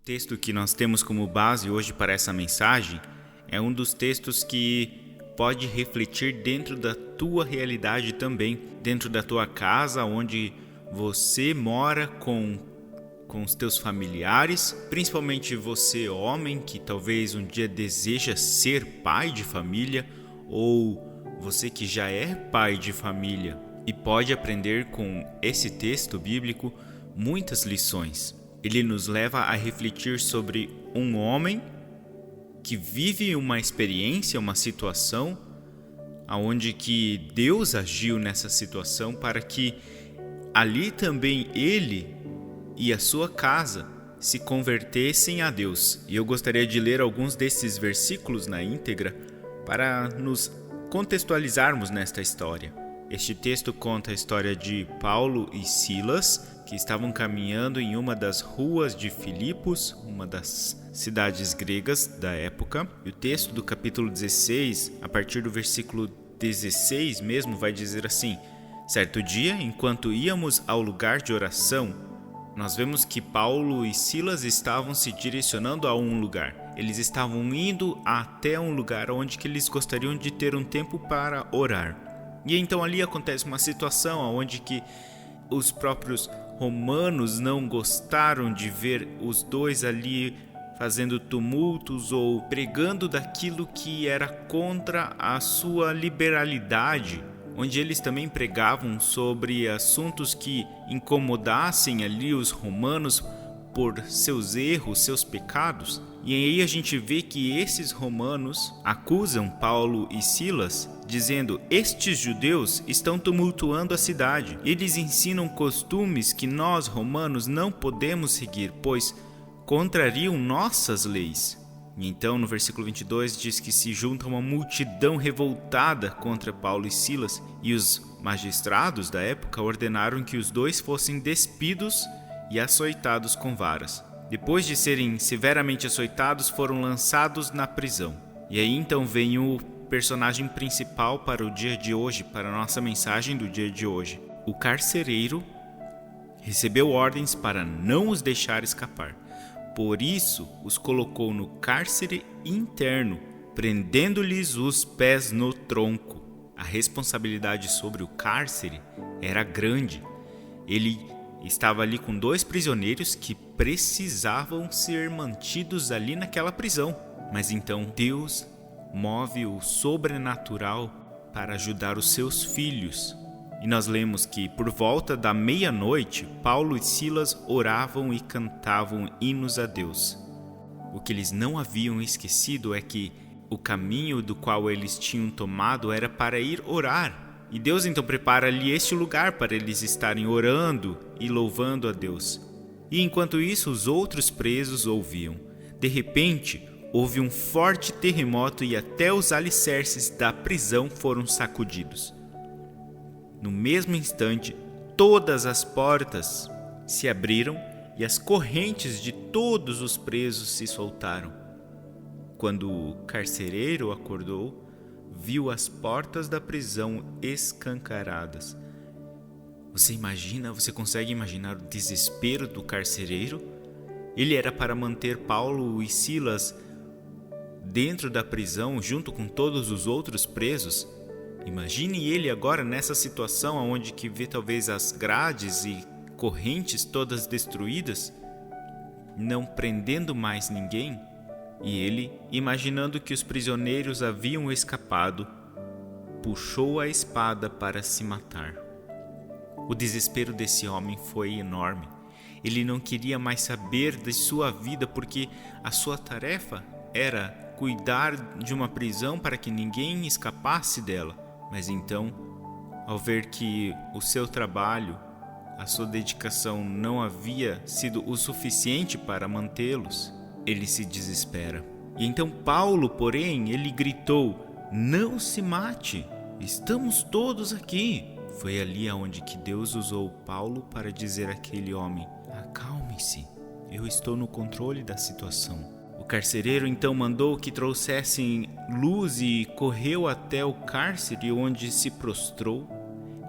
texto que nós temos como base hoje para essa mensagem é um dos textos que pode refletir dentro da tua realidade também, dentro da tua casa, onde você mora com os teus familiares, principalmente você, homem, que talvez um dia deseja ser pai de família, ou você que já é pai de família e pode aprender com esse texto bíblico muitas lições. Ele nos leva a refletir sobre um homem que vive uma experiência, uma situação, onde que Deus agiu nessa situação para que ali também ele e a sua casa se convertessem a Deus. E eu gostaria de ler alguns desses versículos na íntegra para nos contextualizarmos nesta história. Este texto conta a história de Paulo e Silas, que estavam caminhando em uma das ruas de Filipos, uma das cidades gregas da época. E o texto do capítulo 16, a partir do versículo 16 mesmo, vai dizer assim: certo dia, enquanto íamos ao lugar de oração, nós vemos que Paulo e Silas estavam se direcionando a um lugar. Eles estavam indo até um lugar onde que eles gostariam de ter um tempo para orar. E então ali acontece uma situação onde que os próprios romanos não gostaram de ver os dois ali fazendo tumultos ou pregando daquilo que era contra a sua liberalidade, onde eles também pregavam sobre assuntos que incomodassem ali os romanos por seus erros, seus pecados. E aí a gente vê que esses romanos acusam Paulo e Silas, dizendo: estes judeus estão tumultuando a cidade. Eles ensinam costumes que nós, romanos, não podemos seguir, pois contrariam nossas leis. E então no versículo 22 diz que se junta uma multidão revoltada contra Paulo e Silas, e os magistrados da época ordenaram que os dois fossem despidos e açoitados com varas. Depois de serem severamente açoitados, foram lançados na prisão. E aí então vem o personagem principal para o dia de hoje, para a nossa mensagem do dia de hoje. O carcereiro recebeu ordens para não os deixar escapar. Por isso, os colocou no cárcere interno, prendendo-lhes os pés no tronco. A responsabilidade sobre o cárcere era grande. Ele estava ali com 2 prisioneiros que precisavam ser mantidos ali naquela prisão. Mas então Deus move o sobrenatural para ajudar os seus filhos. E nós lemos que por volta da meia-noite, Paulo e Silas oravam e cantavam hinos a Deus. O que eles não haviam esquecido é que o caminho do qual eles tinham tomado era para ir orar. E Deus então prepara ali este lugar para eles estarem orando e louvando a Deus. E enquanto isso, os outros presos ouviam. De repente, houve um forte terremoto e até os alicerces da prisão foram sacudidos. No mesmo instante, todas as portas se abriram e as correntes de todos os presos se soltaram. Quando o carcereiro acordou, viu as portas da prisão escancaradas. Você consegue imaginar o desespero do carcereiro? Ele era para manter Paulo e Silas dentro da prisão junto com todos os outros presos. Imagine ele agora nessa situação onde que vê talvez as grades e correntes todas destruídas, não prendendo mais ninguém. E ele, imaginando que os prisioneiros haviam escapado, puxou a espada para se matar. O desespero desse homem foi enorme. Ele não queria mais saber de sua vida, porque a sua tarefa era cuidar de uma prisão para que ninguém escapasse dela. Mas então, ao ver que o seu trabalho, a sua dedicação não havia sido o suficiente para mantê-los, ele se desespera. E então Paulo, porém, ele gritou: não se mate, estamos todos aqui. Foi ali onde que Deus usou Paulo para dizer àquele homem: acalme-se, eu estou no controle da situação. O carcereiro então mandou que trouxessem luz e correu até o cárcere, onde se prostrou,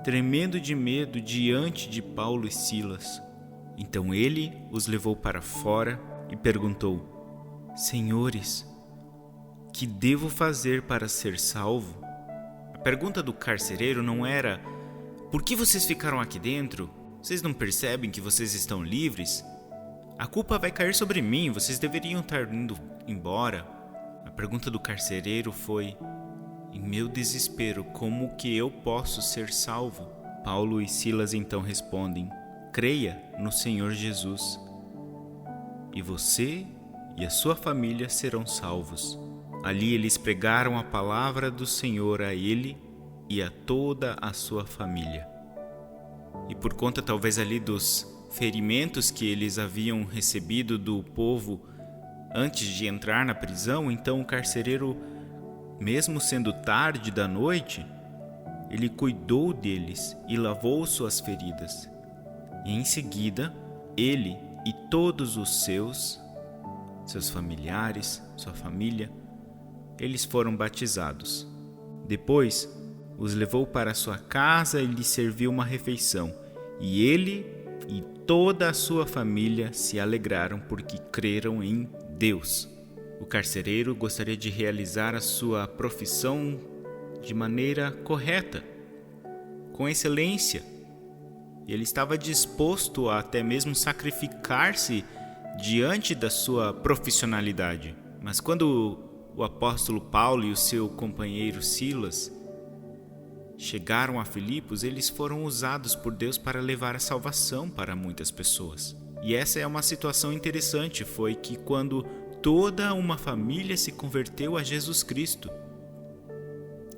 tremendo de medo diante de Paulo e Silas. Então ele os levou para fora e perguntou: Senhores, que devo fazer para ser salvo? A pergunta do carcereiro não era: por que vocês ficaram aqui dentro? Vocês não percebem que vocês estão livres? A culpa vai cair sobre mim, vocês deveriam estar indo embora. A pergunta do carcereiro foi: em meu desespero, como que eu posso ser salvo? Paulo e Silas então respondem: creia no Senhor Jesus, e você e a sua família serão salvos. Ali eles pregaram a palavra do Senhor a ele e a toda a sua família. E por conta talvez ali dos ferimentos que eles haviam recebido do povo antes de entrar na prisão, então o carcereiro, mesmo sendo tarde da noite, ele cuidou deles e lavou suas feridas. E em seguida, ele e todos os seus familiares, sua família, eles foram batizados. Depois, os levou para sua casa e lhes serviu uma refeição. E ele e toda a sua família se alegraram porque creram em Deus. O carcereiro gostaria de realizar a sua profissão de maneira correta, com excelência. Ele estava disposto a até mesmo sacrificar-se diante da sua profissionalidade. Mas quando o apóstolo Paulo e o seu companheiro Silas chegaram a Filipos, eles foram usados por Deus para levar a salvação para muitas pessoas. E essa é uma situação interessante, foi que quando toda uma família se converteu a Jesus Cristo.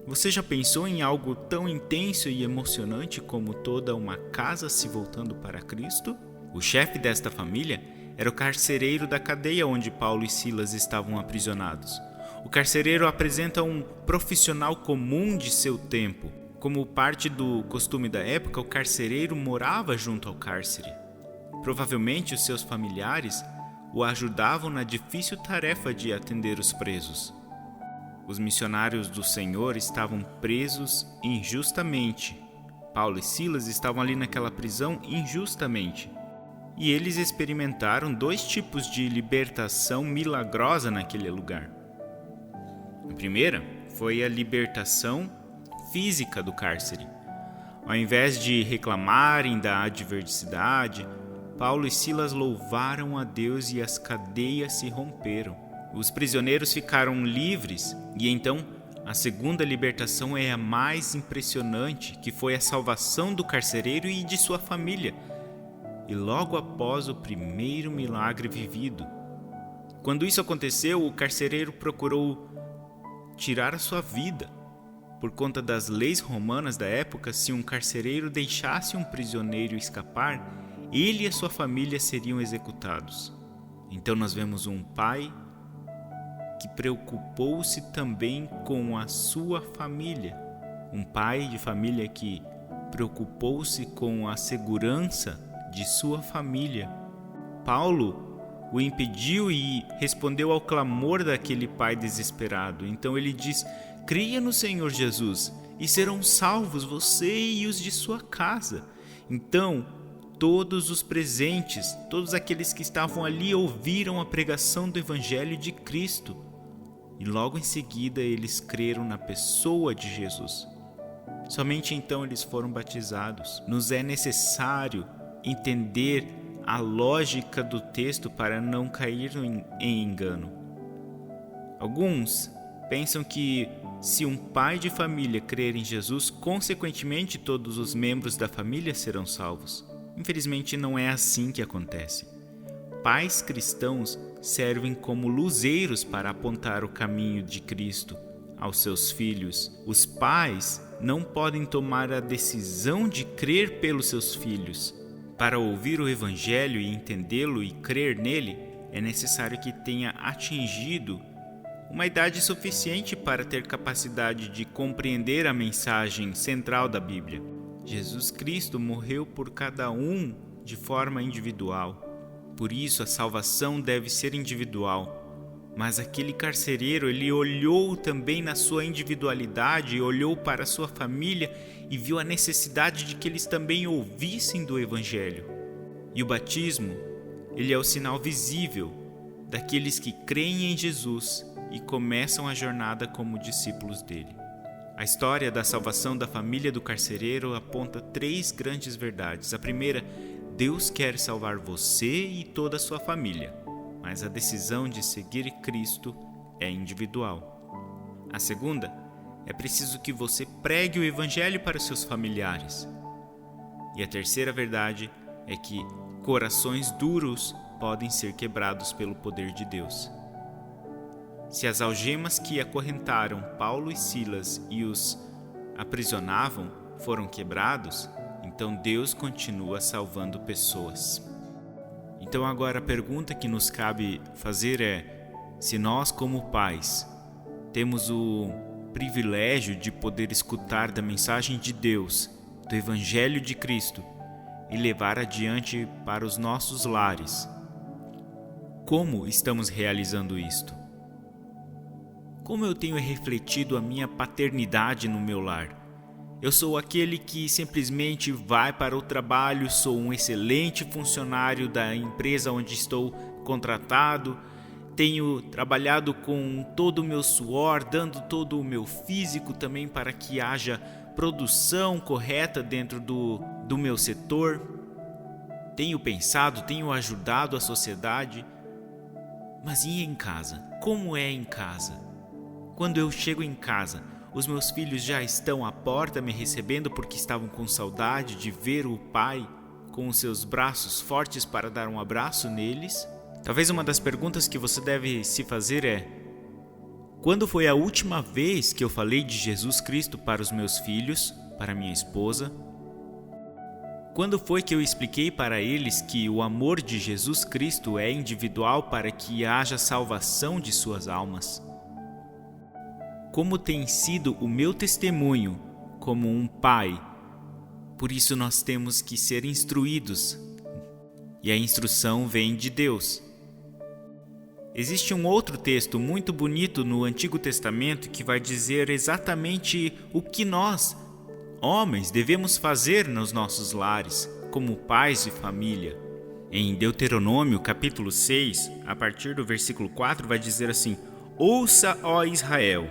Você já pensou em algo tão intenso e emocionante como toda uma casa se voltando para Cristo? O chefe desta família era o carcereiro da cadeia onde Paulo e Silas estavam aprisionados. O carcereiro apresenta um profissional comum de seu tempo. Como parte do costume da época, o carcereiro morava junto ao cárcere. Provavelmente os seus familiares o ajudavam na difícil tarefa de atender os presos. Os missionários do Senhor estavam presos injustamente. Paulo e Silas estavam ali naquela prisão injustamente. E eles experimentaram 2 tipos de libertação milagrosa naquele lugar. A primeira foi a libertação física do cárcere. Ao invés de reclamarem da adversidade, Paulo e Silas louvaram a Deus e as cadeias se romperam. Os prisioneiros ficaram livres e então a segunda libertação é a mais impressionante, que foi a salvação do carcereiro e de sua família. E logo após o primeiro milagre vivido, quando isso aconteceu, o carcereiro procurou tirar a sua vida. Por conta das leis romanas da época, se um carcereiro deixasse um prisioneiro escapar, ele e a sua família seriam executados. Então nós vemos um pai que preocupou-se também com a sua família. Um pai de família que preocupou-se com a segurança de sua família. Paulo o impediu e respondeu ao clamor daquele pai desesperado. Então ele diz: creia no Senhor Jesus e serão salvos você e os de sua casa. Então todos os presentes, todos aqueles que estavam ali ouviram a pregação do Evangelho de Cristo. E logo em seguida eles creram na pessoa de Jesus. Somente então eles foram batizados. Nos é necessário entender a lógica do texto para não cair em engano. Alguns pensam que se um pai de família crer em Jesus, consequentemente todos os membros da família serão salvos. Infelizmente não é assim que acontece. Pais cristãos servem como luzeiros para apontar o caminho de Cristo aos seus filhos. Os pais não podem tomar a decisão de crer pelos seus filhos. Para ouvir o Evangelho e entendê-lo e crer nele, é necessário que tenha atingido uma idade suficiente para ter capacidade de compreender a mensagem central da Bíblia. Jesus Cristo morreu por cada um de forma individual. Por isso a salvação deve ser individual. Mas aquele carcereiro, ele olhou também na sua individualidade, olhou para a sua família e viu a necessidade de que eles também ouvissem do Evangelho. E o batismo, ele é o sinal visível daqueles que creem em Jesus e começam a jornada como discípulos dele. A história da salvação da família do carcereiro aponta 3 grandes verdades. A primeira, Deus quer salvar você e toda a sua família, mas a decisão de seguir Cristo é individual. A segunda, é preciso que você pregue o Evangelho para os seus familiares. E a terceira verdade é que corações duros podem ser quebrados pelo poder de Deus. Se as algemas que acorrentaram Paulo e Silas e os aprisionavam foram quebrados, então Deus continua salvando pessoas. Então agora a pergunta que nos cabe fazer é: se nós como pais temos o privilégio de poder escutar da mensagem de Deus, do Evangelho de Cristo e levar adiante para os nossos lares, como estamos realizando isto? Como eu tenho refletido a minha paternidade no meu lar? Eu sou aquele que simplesmente vai para o trabalho, sou um excelente funcionário da empresa onde estou contratado, tenho trabalhado com todo o meu suor, dando todo o meu físico também para que haja produção correta dentro do meu setor. Tenho pensado, tenho ajudado a sociedade. Mas e em casa? Como é em casa? Quando eu chego em casa, os meus filhos já estão à porta me recebendo porque estavam com saudade de ver o pai com os seus braços fortes para dar um abraço neles? Talvez uma das perguntas que você deve se fazer é: quando foi a última vez que eu falei de Jesus Cristo para os meus filhos, para minha esposa? Quando foi que eu expliquei para eles que o amor de Jesus Cristo é individual para que haja salvação de suas almas? Como tem sido o meu testemunho como um pai? Por isso nós temos que ser instruídos, e a instrução vem de Deus. Existe um outro texto muito bonito no Antigo Testamento que vai dizer exatamente o que nós, homens, devemos fazer nos nossos lares, como pais de família. Em Deuteronômio, capítulo 6, a partir do versículo 4, vai dizer assim: Ouça, ó Israel,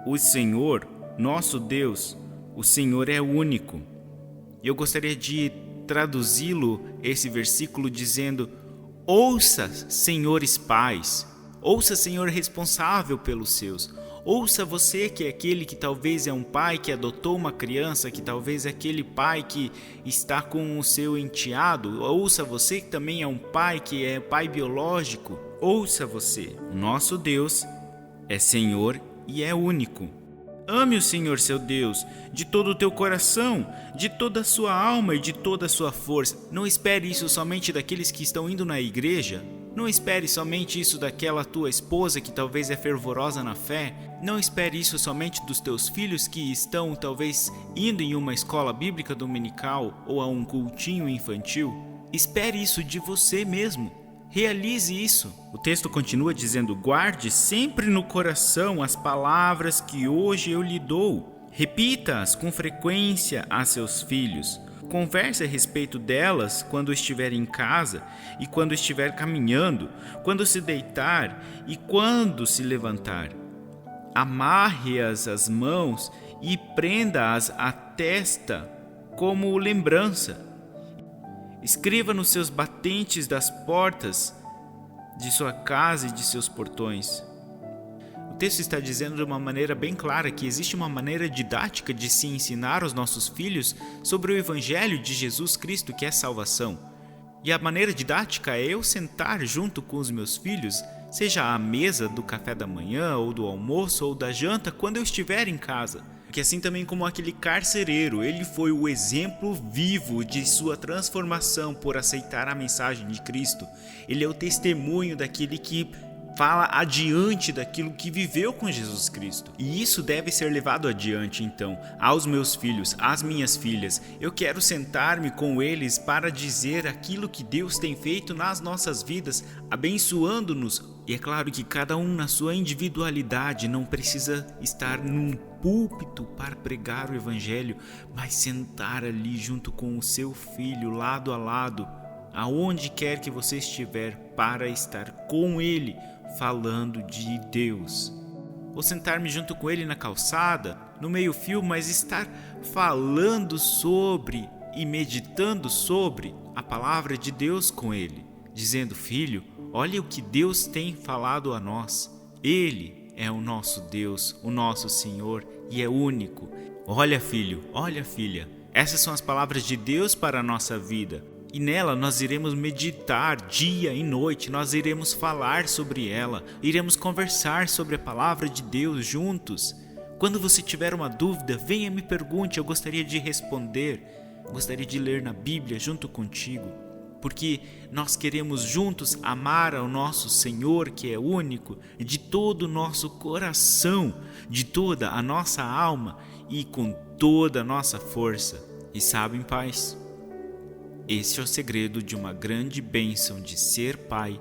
o Senhor, nosso Deus, o Senhor é único. Eu gostaria de traduzi-lo, esse versículo, dizendo: ouça, senhores pais, ouça, Senhor responsável pelos seus. Ouça você que é aquele que talvez é um pai que adotou uma criança, que talvez é aquele pai que está com o seu enteado. Ouça você que também é um pai, que é pai biológico. Ouça você, o nosso Deus é Senhor e é único. Ame o Senhor seu Deus de todo o teu coração, de toda a sua alma e de toda a sua força. Não espere isso somente daqueles que estão indo na igreja. Não espere somente isso daquela tua esposa que talvez é fervorosa na fé. Não espere isso somente dos teus filhos que estão talvez indo em uma escola bíblica dominical ou a um cultinho infantil. Espere isso de você mesmo. Realize isso. O texto continua dizendo: guarde sempre no coração as palavras que hoje eu lhe dou. Repita-as com frequência a seus filhos. Converse a respeito delas quando estiver em casa e quando estiver caminhando, quando se deitar e quando se levantar. Amarre-as às mãos e prenda-as à testa como lembrança. Escreva nos seus batentes das portas de sua casa e de seus portões. O texto está dizendo de uma maneira bem clara que existe uma maneira didática de se ensinar aos nossos filhos sobre o Evangelho de Jesus Cristo, que é salvação. E a maneira didática é eu sentar junto com os meus filhos, seja à mesa do café da manhã, ou do almoço, ou da janta, quando eu estiver em casa. Que assim também como aquele carcereiro, ele foi o exemplo vivo de sua transformação por aceitar a mensagem de Cristo. Ele é o testemunho daquele que fala adiante daquilo que viveu com Jesus Cristo. E isso deve ser levado adiante, então, aos meus filhos, às minhas filhas. Eu quero sentar-me com eles para dizer aquilo que Deus tem feito nas nossas vidas, abençoando-nos. E é claro que cada um na sua individualidade não precisa estar num púlpito para pregar o Evangelho, mas sentar ali junto com o seu filho, lado a lado, aonde quer que você estiver, para estar com Ele, falando de Deus. Ou sentar-me junto com Ele na calçada, no meio-fio, mas estar falando sobre e meditando sobre a palavra de Deus com Ele, dizendo: filho, olha o que Deus tem falado a nós. Ele é o nosso Deus, o nosso Senhor, e é único. Olha, filho, olha, filha, essas são as palavras de Deus para a nossa vida. E nela nós iremos meditar dia e noite, nós iremos falar sobre ela, iremos conversar sobre a palavra de Deus juntos. Quando você tiver uma dúvida, venha me pergunte, eu gostaria de responder, gostaria de ler na Bíblia junto contigo, porque nós queremos juntos amar ao nosso Senhor, que é único, de todo o nosso coração, de toda a nossa alma e com toda a nossa força. E sabem, pais, esse é o segredo de uma grande bênção de ser pai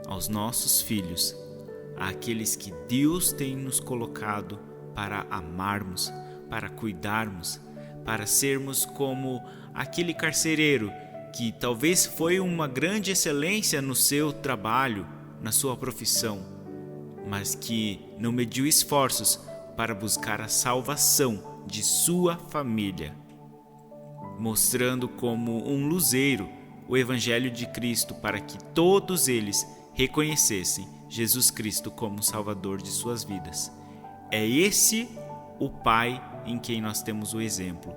aos nossos filhos, àqueles que Deus tem nos colocado para amarmos, para cuidarmos, para sermos como aquele carcereiro que talvez foi uma grande excelência no seu trabalho, na sua profissão, mas que não mediu esforços para buscar a salvação de sua família, mostrando como um luzeiro o Evangelho de Cristo para que todos eles reconhecessem Jesus Cristo como Salvador de suas vidas. É esse o Pai em quem nós temos o exemplo.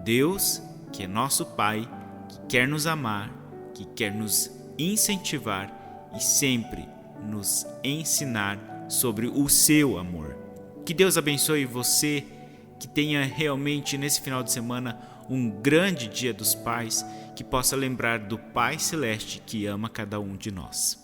Deus, que é nosso Pai, que quer nos amar, que quer nos incentivar e sempre nos ensinar sobre o seu amor. Que Deus abençoe você, que tenha realmente nesse final de semana um grande Dia dos Pais, que possa lembrar do Pai Celeste que ama cada um de nós.